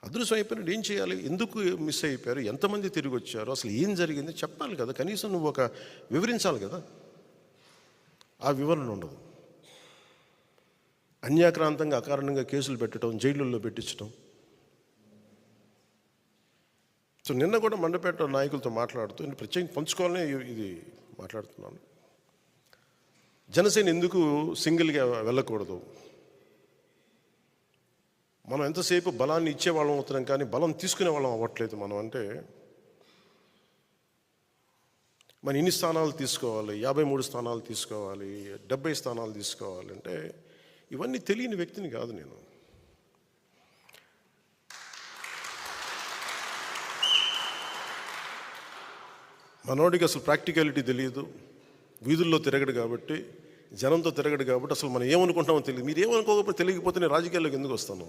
అదృశ్యం అయిపోయినట్టు ఏం చేయాలి? ఎందుకు మిస్ అయిపోయారు? ఎంతమంది తిరిగి వచ్చారు? అసలు ఏం జరిగింది చెప్పాలి కదా, కనీసం నువ్వు ఒక వివరించాలి కదా. ఆ వివరణ ఉండదు. అన్యాక్రాంతంగా అకారణంగా కేసులు పెట్టడం, జైళ్ళల్లో పెట్టించడం. సో నిన్న కూడా మండపేట నాయకులతో మాట్లాడుతూ నేను ప్రత్యేకంగా పంచుకోవాలని ఇది మాట్లాడుతున్నాను. జనసేన ఎందుకు సింగిల్గా వెళ్ళకూడదు? మనం ఎంతసేపు బలాన్ని ఇచ్చేవాళ్ళం అవుతున్నాం కానీ బలం తీసుకునే వాళ్ళం అవ్వట్లేదు. మనం అంటే మన ఇన్ని స్థానాలు తీసుకోవాలి, 53 స్థానాలు తీసుకోవాలి, 70 స్థానాలు తీసుకోవాలి అంటే ఇవన్నీ తెలియని వ్యక్తిని కాదు నేను. మనోడికి అసలు ప్రాక్టికాలిటీ తెలియదు, వీధుల్లో తిరగడు కాబట్టి, జనంతో తిరగడు కాబట్టి అసలు మనం ఏమనుకుంటామో తెలియదు. మీరు ఏమనుకోకపోతే తెలియకపోతే నేను రాజకీయాల్లోకి ఎందుకు వస్తాను?